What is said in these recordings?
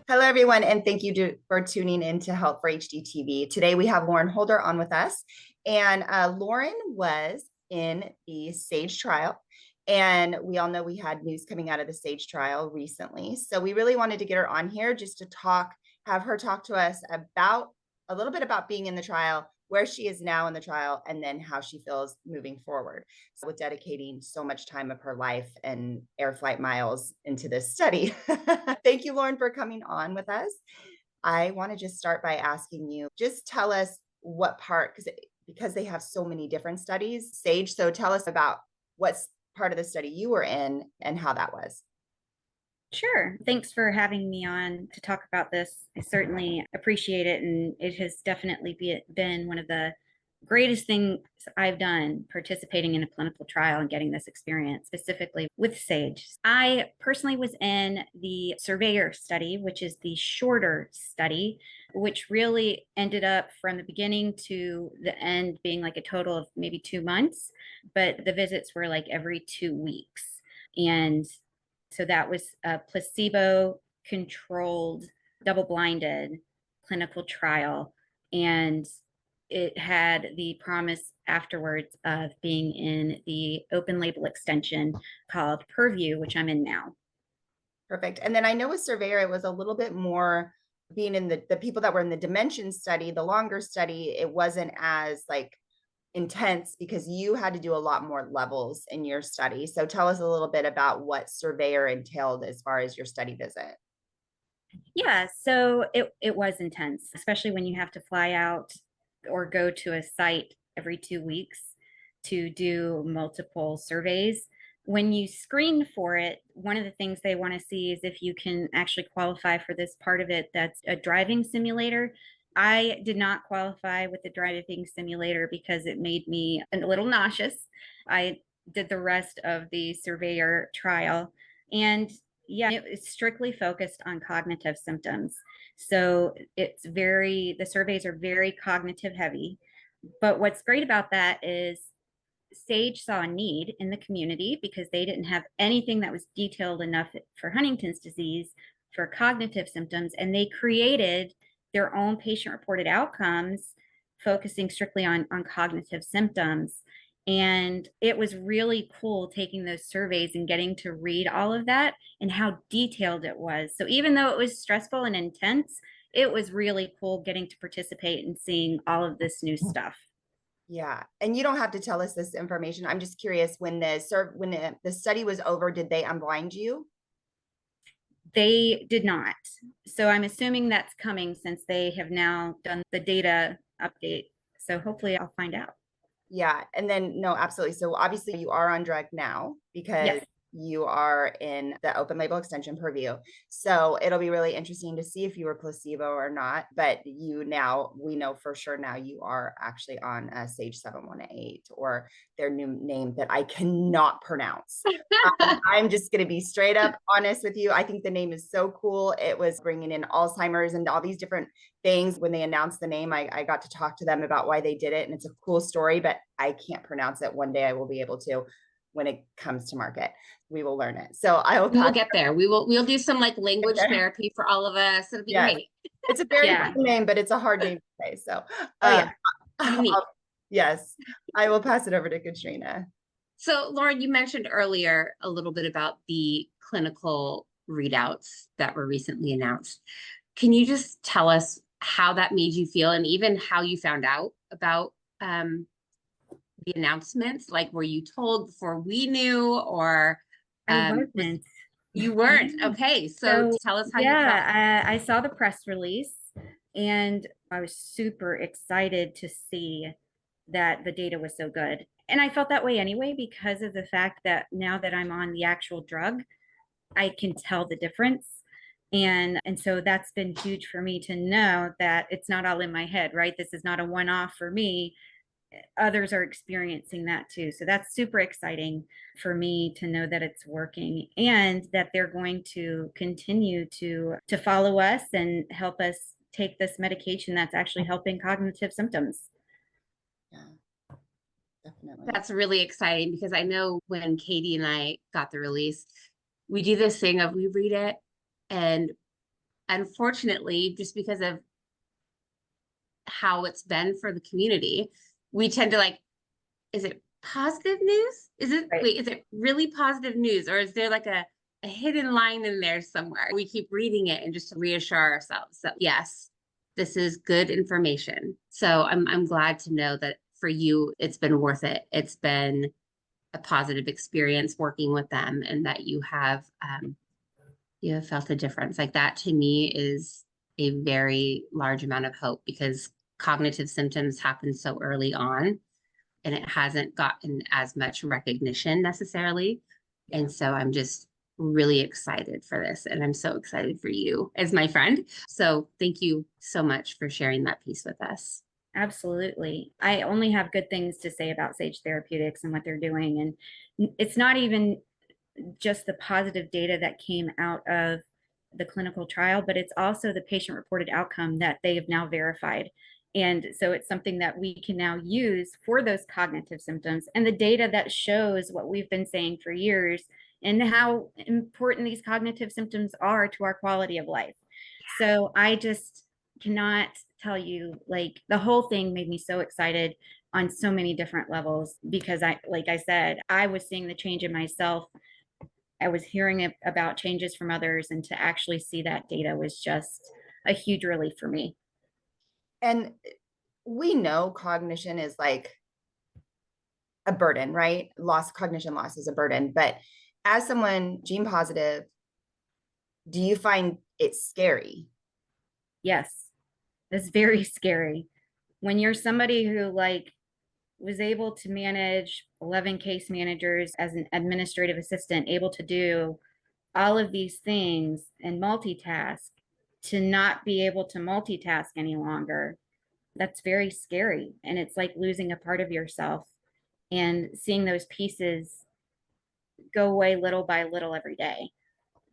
Hello, everyone, and thank you for tuning in to Help for HD TV. Today, we have Lauren Holder on with us, and Lauren was in the Sage trial, and we all know we had news coming out of the Sage trial recently. So we really wanted to get her on here just to have her talk to us about a little bit about being in the trial, where she is now in the trial, and then how she feels moving forward. So with dedicating so much time of her life and air flight miles into this study. Thank you, Lauren, for coming on with us. I want to just start by asking you, just tell us what part, because they have so many different studies, Sage. So tell us about what's part of the study you were in and how that was. Sure. Thanks for having me on to talk about this. I certainly appreciate it. And it has definitely been one of the greatest things I've done participating in a clinical trial and getting this experience, specifically with Sage. I personally was in the Surveyor study, which is the shorter study, which really ended up from the beginning to the end being like a total of maybe 2 months, but the visits were like every 2 weeks. And so that was a placebo controlled, double blinded clinical trial. And it had the promise afterwards of being in the open label extension called Purview, which I'm in now. Perfect. And then I know with Surveyor, it was a little bit more being in the people that were in the Dimension study, the longer study, it wasn't as like intense because you had to do a lot more levels in your study. So tell us a little bit about what Surveyor entailed as far as your study visit. Yeah, so it was intense, especially when you have to fly out or go to a site every 2 weeks to do multiple surveys. When you screen for it, one of the things they want to see is if you can actually qualify for this part of it that's a driving simulator. I did not qualify with the driving simulator because it made me a little nauseous. I did the rest of the surveyor trial, and yeah, it's strictly focused on cognitive symptoms. So the surveys are very cognitive heavy. But what's great about that is Sage saw a need in the community because they didn't have anything that was detailed enough for Huntington's disease for cognitive symptoms. And they created their own patient reported outcomes focusing strictly on cognitive symptoms. And it was really cool taking those surveys and getting to read all of that and how detailed it was. So even though it was stressful and intense, it was really cool getting to participate and seeing all of this new stuff. Yeah. And you don't have to tell us this information. I'm just curious when the study was over, did they unblind you? They did not. So I'm assuming that's coming since they have now done the data update. So hopefully I'll find out. Yeah. And then, no, absolutely. So obviously you are on drug now because Yes. you are in the open label extension Purview. So it'll be really interesting to see if you were placebo or not. But we know for sure now you are actually on Sage 718 or their new name that I cannot pronounce. I'm just going to be straight up honest with you. I think the name is so cool. It was bringing in Alzheimer's and all these different things. When they announced the name, I got to talk to them about why they did it. And it's a cool story, but I can't pronounce it. One day I will be able to when it comes to market. We will learn it. So I will We will pass get there. We'll do some like it language there. therapy for all of us. It'll be Yes. great. It's a very Yeah. cool name, but it's a hard name to say. So Oh, um, yeah. Unique. yes, I will pass it over to Katrina. So, Lauren, you mentioned earlier a little bit about the clinical readouts that were recently announced. Can you just tell us how that made you feel and even how you found out about the announcements? Like, were you told before we knew, or I was wasn't. you weren't? Okay, so So, tell us how you felt. yeah, I saw the press release and I was super excited to see that the data was so good. And I felt that way anyway because of the fact that now that I'm on the actual drug, I can tell the difference. And so that's been huge for me to know that it's not all in my head, right? This is not a one-off for me. Others are experiencing that too. So that's super exciting for me to know that it's working and that they're going to continue to follow us and help us take this medication that's actually helping cognitive symptoms. Yeah, definitely. That's really exciting because I know when Katie and I got the release, we do this thing of we read it and unfortunately, just because of how it's been for the community, we tend to like, is it positive news? Right. Is it really positive news? Or is there like a hidden line in there somewhere? We keep reading it and just to reassure ourselves that yes, this is good information. So I'm glad to know that for you, it's been worth it. It's been a positive experience working with them, and that you have felt a difference. Like that to me is a very large amount of hope, because cognitive symptoms happen so early on and it hasn't gotten as much recognition necessarily. Yeah. And so I'm just really excited for this. And I'm so excited for you as my friend. So thank you so much for sharing that piece with us. Absolutely. I only have good things to say about Sage Therapeutics and what they're doing. And it's not even just the positive data that came out of the clinical trial, but it's also the patient reported outcome that they have now verified. And so it's something that we can now use for those cognitive symptoms, and the data that shows what we've been saying for years and how important these cognitive symptoms are to our quality of life. So I just cannot tell you, like, the whole thing made me so excited on so many different levels, because like I said, I was seeing the change in myself. I was hearing about changes from others, and to actually see that data was just a huge relief for me. And we know cognition is like a burden, right? Cognition loss is a burden. But as someone gene positive, do you find it scary? Yes, it's very scary when you're somebody who like was able to manage 11 case managers as an administrative assistant, able to do all of these things and multitask, to not be able to multitask any longer. That's very scary. And it's like losing a part of yourself and seeing those pieces go away little by little every day.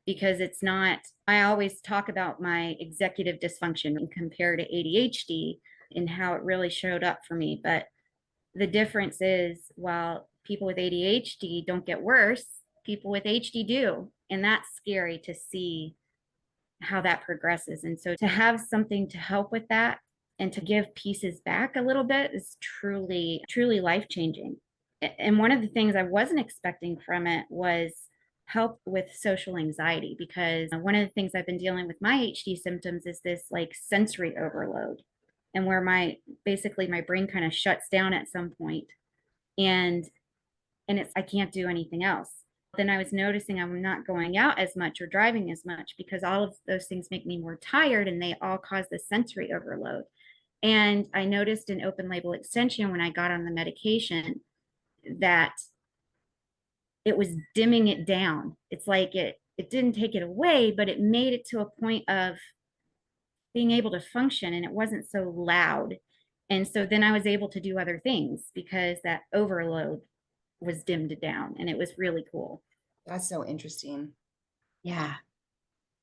Because it's not, I always talk about my executive dysfunction and compare to ADHD and how it really showed up for me. But the difference is, while people with ADHD don't get worse, people with HD do. And that's scary to see how that progresses. And so to have something to help with that and to give pieces back a little bit is truly, truly life changing. And one of the things I wasn't expecting from it was help with social anxiety, because one of the things I've been dealing with my HD symptoms is this like sensory overload, and where my basically my brain kind of shuts down at some point, and it's I can't do anything else. Then I was noticing I'm not going out as much or driving as much, because all of those things make me more tired, and they all cause the sensory overload. And I noticed an open label extension when I got on the medication that it was dimming it down. It's like it didn't take it away, but it made it to a point of being able to function, and it wasn't so loud. And so then I was able to do other things because that overload was dimmed down, and it was really cool. That's so interesting. Yeah.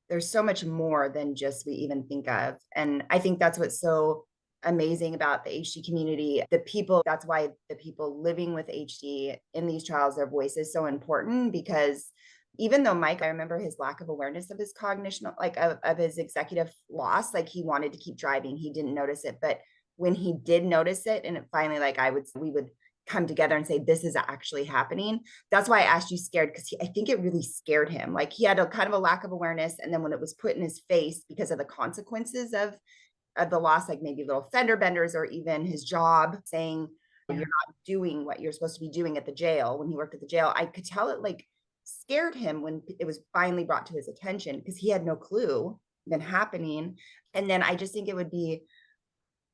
There's so much more than just we even think of. And I think that's what's so amazing about the HD community. The people, that's why the people living with HD in these trials, their voice is so important, because even though Mike, I remember his lack of awareness of his cognition, like of his executive loss, like he wanted to keep driving, he didn't notice it. But when he did notice it, and it finally, like we would come together and say, this is actually happening. That's why I asked you scared, because I think it really scared him. Like he had a kind of a lack of awareness. And then when it was put in his face because of the consequences of the loss, like maybe little fender benders, or even his job saying, you're not doing what you're supposed to be doing at the jail, when he worked at the jail, I could tell it like scared him when it was finally brought to his attention, because he had no clue been happening. And then I just think it would be,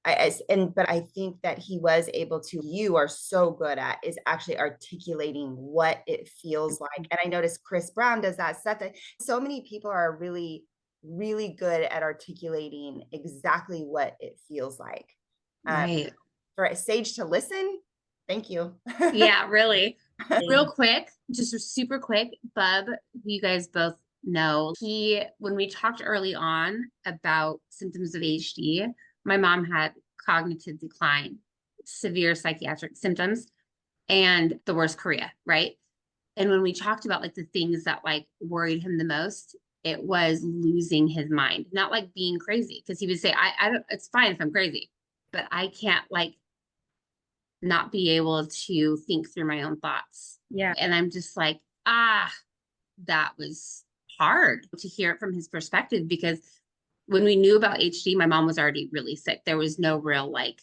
but I think that he was able to, you are so good at, is actually articulating what it feels like. And I noticed Chris Brown does that stuff. That so many people are really, really good at articulating exactly what it feels like. Right. For Sage to listen, thank you. Yeah, really. Real quick, just super quick, Bub, you guys both know, when we talked early on about symptoms of HD, my mom had cognitive decline, severe psychiatric symptoms, and the worst chorea, right? And when we talked about like the things that like worried him the most, it was losing his mind, not like being crazy. Cause he would say, I don't, it's fine if I'm crazy, but I can't like not be able to think through my own thoughts. Yeah. And I'm just like, that was hard to hear it from his perspective, because when we knew about HD, my mom was already really sick. There was no real like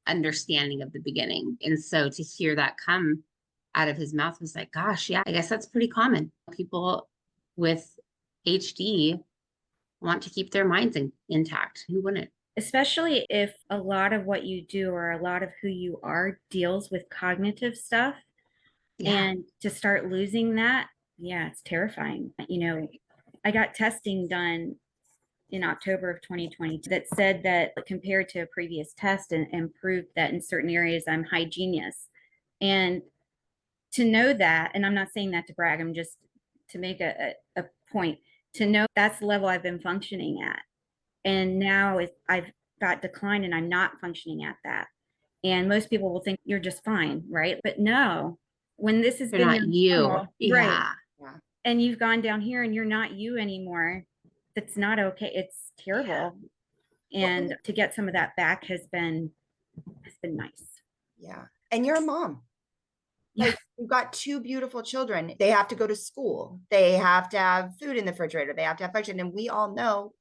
understanding of the beginning. And so to hear that come out of his mouth was like, gosh, yeah, I guess that's pretty common. People with HD want to keep their minds intact. Who wouldn't? Especially if a lot of what you do or a lot of who you are deals with cognitive stuff. Yeah. And to start losing that, yeah, it's terrifying. You know, I got testing done in October of 2020 that said that compared to a previous test and proved that in certain areas I'm high genius. And to know that, and I'm not saying that to brag, I'm just to make a point, to know that's the level I've been functioning at. And now I've got declined and I'm not functioning at that. And most people will think you're just fine, right? But no, when this has They're been not your you. normal, right? Yeah. Yeah. And you've gone down here and you're not you anymore, that's not okay. It's terrible. And to get some of that back has been nice. Yeah. And you're a mom. Like, you've got two beautiful children. They have to go to school. They have to have food in the refrigerator. They have to have function. And we all know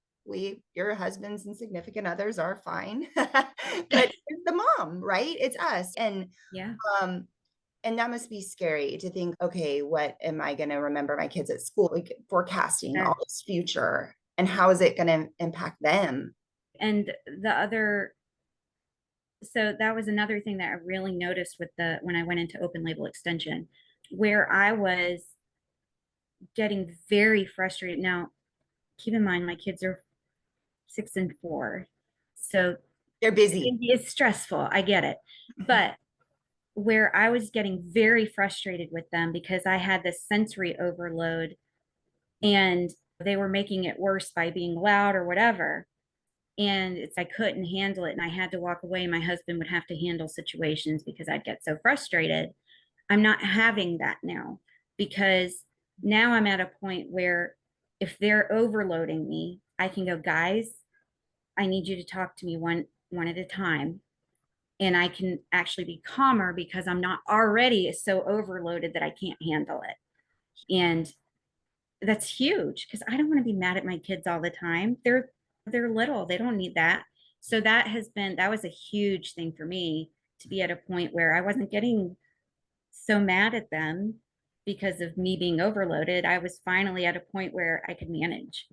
your husbands and significant others are fine. But it's the mom, right? It's us. And Yeah. and that must be scary to think, okay, what am I going to remember my kids at school? Like forecasting all this future, and how is it going to impact them? And the other, so that was another thing that I really noticed with when I went into open label extension, where I was getting very frustrated. Now, keep in mind, my kids are 6 and 4. So They're busy. it's stressful. I get it. But where I was getting very frustrated with them because I had this sensory overload and they were making it worse by being loud or whatever. And I couldn't handle it and I had to walk away. My husband would have to handle situations because I'd get so frustrated. I'm not having that now, because now I'm at a point where if they're overloading me, I can go, guys, I need you to talk to me one at a time. And I can actually be calmer because I'm not already so overloaded that I can't handle it. And that's huge because I don't want to be mad at my kids all the time. They're little, they don't need that. So that was a huge thing for me, to be at a point where I wasn't getting so mad at them because of me being overloaded. I was finally at a point where I could manage.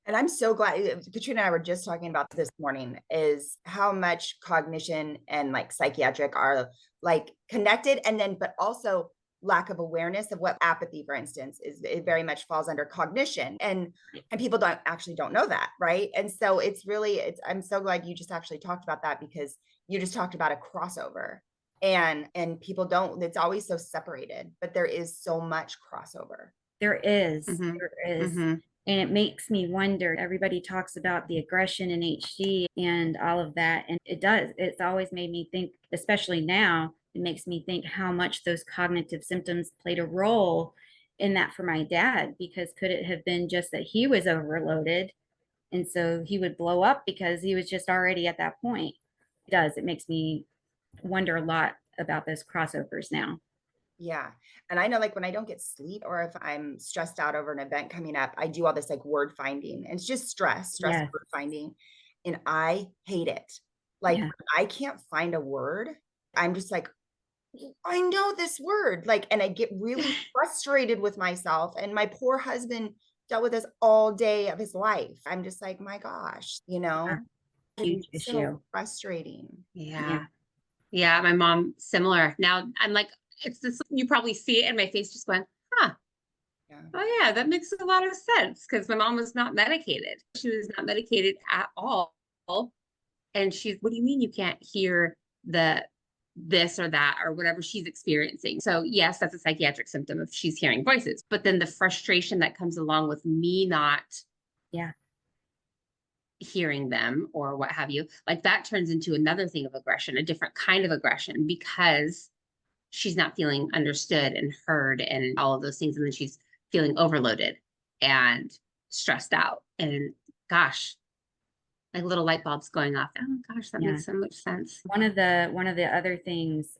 And I'm so glad Katrina and I were just talking about this morning, is how much cognition and like psychiatric are like connected, and then but also lack of awareness of what apathy, for instance, is. It very much falls under cognition, and people don't know that, right? And so I'm so glad you just actually talked about that, because you just talked about a crossover, and people don't, it's always so separated, but there is so much crossover. There is. Mhm. There is. Mhm. And it makes me wonder. Everybody talks about the aggression in HD and all of that. And it does. It's always made me think, especially now, it makes me think how much those cognitive symptoms played a role in that for my dad. Because could it have been just that he was overloaded and so he would blow up because he was just already at that point? It does. It makes me wonder a lot about those crossovers now. Yeah. And I know, like, when I don't get sleep or if I'm stressed out over an event coming up, I do all this like word finding. And it's just stress Yes. word finding. And I hate it. Like, Yeah. when I can't find a word, I'm just like, I know this word. Like, and I get really frustrated with myself. And my poor husband dealt with this all day of his life. I'm just like, my gosh, Huge it's issue. so frustrating. Yeah. Yeah. My mom, similar. Now I'm like, it's this, you probably see it in my face just going, huh. Yeah. Oh yeah, that makes a lot of sense, because my mom was not medicated. She was not medicated at all. And she's, what do you mean you can't hear this or that or whatever she's experiencing? So yes, that's a psychiatric symptom if she's hearing voices, but then the frustration that comes along with me not hearing them or what have you, like that turns into another thing of aggression, a different kind of aggression, because she's not feeling understood and heard and all of those things. And then she's feeling overloaded. And stressed out. And gosh, like little light bulbs going off. Oh gosh, that Yeah. makes so much sense. One of the other things,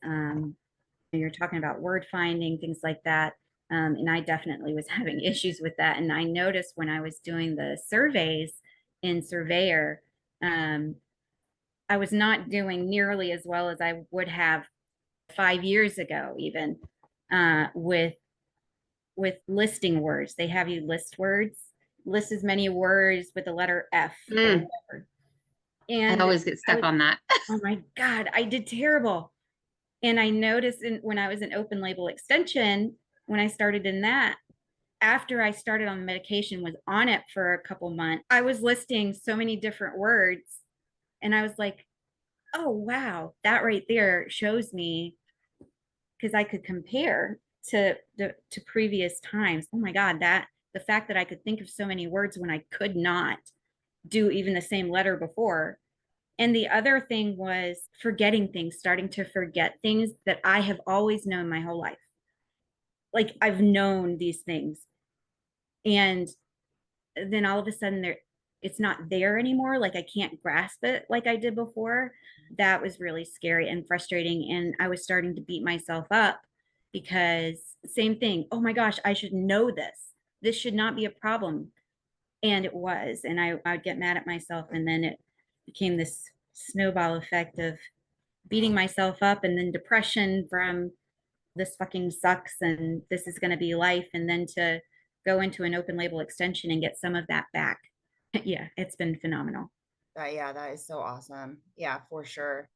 you're talking about word finding, things like that. And I definitely was having issues with that. And I noticed when I was doing the surveys in Surveyor, I was not doing nearly as well as I would have 5 years ago, even with listing words. They have you list words, list as many words with the letter F or whatever. I And always get stuck on that. oh my God, I did terrible. And I noticed when I was in open label extension, when I started in that, after I started on the medication, was on it for a couple months, I was listing so many different words. And I was like, oh, wow, that right there shows me, because I could compare to previous times. Oh my God, that the fact that I could think of so many words when I could not do even the same letter before. And the other thing was forgetting things, starting to forget things that I have always known my whole life. Like I've known these things. And then all of a sudden it's not there anymore. Like I can't grasp it like I did before. That was really scary and frustrating. And I was starting to beat myself up because same thing. Oh my gosh, I should know this. This should not be a problem. And it was. And I would get mad at myself. And then it became this snowball effect of beating myself up, and then depression from this fucking sucks and this is going to be life. And then to go into an open label extension and get some of that back. Yeah, it's been phenomenal. Yeah, that is so awesome. Yeah, for sure.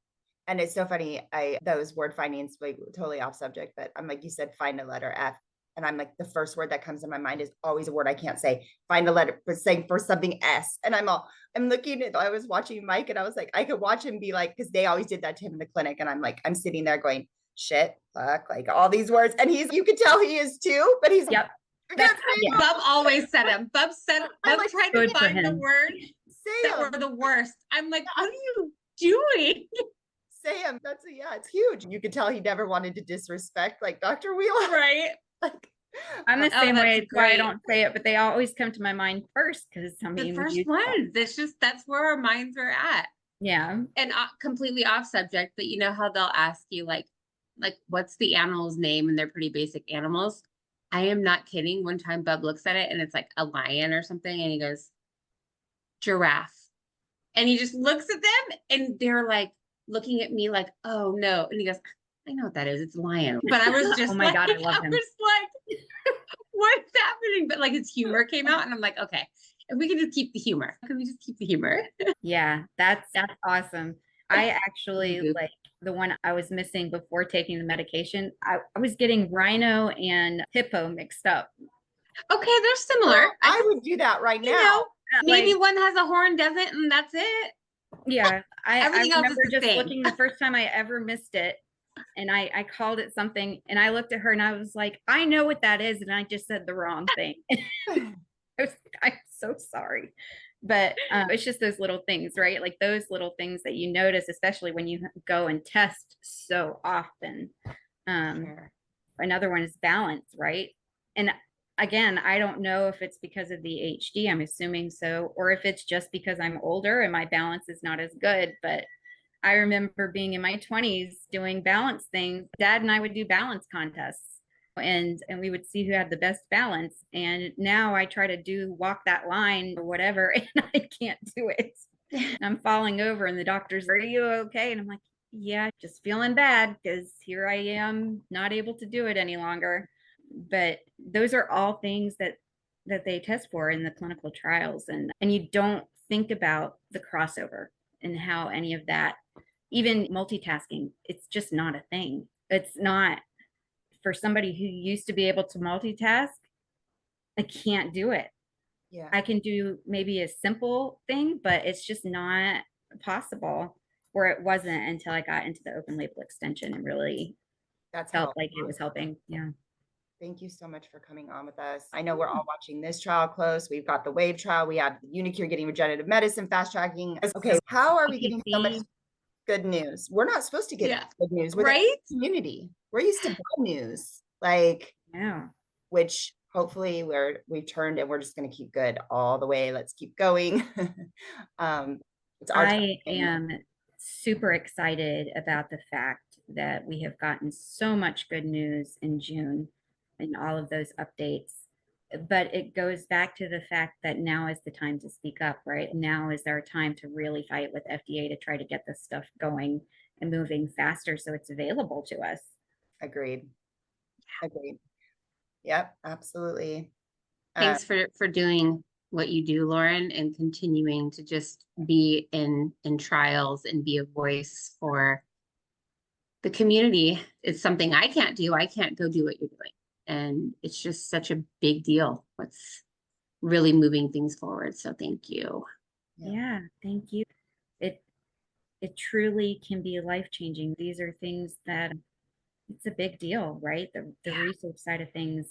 And it's so funny. Those word findings, like totally off subject, but I'm like, you said, find a letter F. And I'm like, the first word that comes in my mind is always a word I can't say. Find a letter, but saying for something S. And I'm looking at, I was watching Mike and I was like, I could watch him be like, because they always did that to him in the clinic. And I'm like, I'm sitting there going, shit, fuck, like all these words. And you could tell he is too, but he's yep. Bub always said it. Bub like, tried to find the word that were the worst. I'm like, what are you doing? Sam, it's huge. You could tell he never wanted to disrespect like Dr. Wheeler. Right. Like, I'm the same way. It's why I great. don't say it, but they always come to my mind first because The first one. That's where our minds are at. Yeah. And completely off subject, but you know how they'll ask you like what's the animal's name, and they're pretty basic animals. I am not kidding. One time Bub looks at it and it's like a lion or something, and he goes, giraffe. And he just looks at them and they're like looking at me like, oh no. And he goes, I know what that is. It's lion. But I was just oh my God, I love him. was like, what's happening? But like his humor came out and I'm like, okay, if we can just keep the humor. Can we just keep the humor? Yeah, that's awesome. I actually like the one I was missing before taking the medication. I was getting rhino and hippo mixed up. Okay, they're similar. Well, I would do that right now. You know, maybe like, one has a horn, doesn't, and that's it. Yeah, I remember just same. looking the first time I ever missed it, and I called it something, and I looked at her and I was like, I know what that is, and I just said the wrong thing. I'm so sorry. But it's just those little things, right? Like those little things that you notice, especially when you go and test so often. Sure. Another one is balance, right? And again, I don't know if it's because of the HD, I'm assuming so, or if it's just because I'm older and my balance is not as good. But I remember being in my 20s doing balance things. Dad and I would do balance contests. And we would see who had the best balance. And now I try to walk that line or whatever, and I can't do it. I'm falling over and the doctor's, are you okay? And I'm like, yeah, just feeling bad because here I am not able to do it any longer. But those are all things that they test for in the clinical trials. And you don't think about the crossover and how any of that, even multitasking, it's just not a thing. It's not. For somebody who used to be able to multitask, I can't do it. Yeah. I can do maybe a simple thing, but it's just not possible, or it wasn't until I got into the open label extension and really felt like it was helping. Yeah. Thank you so much for coming on with us. I know we're all watching this trial close. We've got the WAVE trial. We have Unicure getting regenerative medicine, fast tracking. Okay, how are we getting so much good news? We're not supposed to get good news. We're the community. We're used to bad news, like, yeah, which hopefully we've turned and we're just going to keep good all the way. Let's keep going. It's our I time. am super excited about the fact that we have gotten so much good news in June and all of those updates. But it goes back to the fact that now is the time to speak up, right? Now is our time to really fight with FDA to try to get this stuff going and moving faster so it's available to us. Agreed. Agreed. Yep, absolutely. Thanks for doing what you do, Lauren, and continuing to just be in trials and be a voice for the community. It's something I can't do. I can't go do what you're doing. And it's just such a big deal. What's really moving things forward. So thank you. Yeah, thank you. It truly can be life-changing. These are things that it's a big deal, right? The research side of things.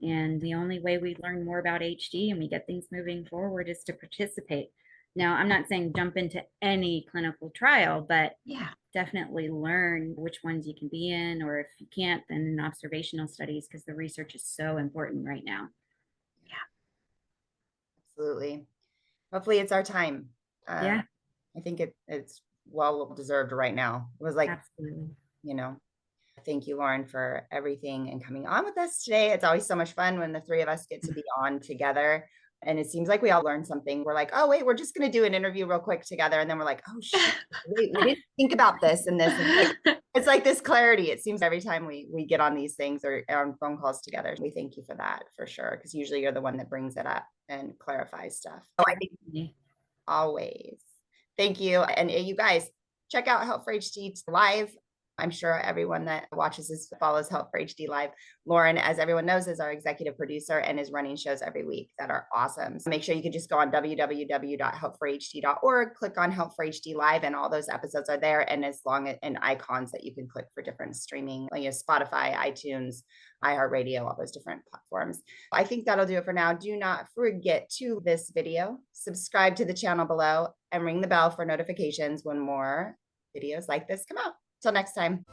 And the only way we learn more about HD and we get things moving forward is to participate. Now, I'm not saying jump into any clinical trial, but definitely learn which ones you can be in, or if you can't, then in observational studies, because the research is so important right now. Absolutely. Hopefully it's our time. Yeah. I think it's well deserved right now. It was like, Absolutely. Thank you, Lauren, for everything and coming on with us today. It's always so much fun when the three of us get to be on together. And it seems like we all learned something. We're like, oh, wait, we're just going to do an interview real quick together. And then we're like, oh, shit, wait, we didn't think about this and this. It's like this clarity. It seems every time we get on these things or on phone calls together. We thank you for that, for sure. Because usually you're the one that brings it up and clarifies stuff. So I think always. Thank you. And you guys, check out Help for HD live. I'm sure everyone that watches this follows Help for HD Live. Lauren, as everyone knows, is our executive producer and is running shows every week that are awesome. So make sure you can just go on www.helpforhd.org, click on Help for HD Live, and all those episodes are there. And as long as and icons that you can click for different streaming, like Spotify, iTunes, iHeartRadio, all those different platforms. I think that'll do it for now. Do not forget to this video, subscribe to the channel below, and ring the bell for notifications when more videos like this come out. Till next time.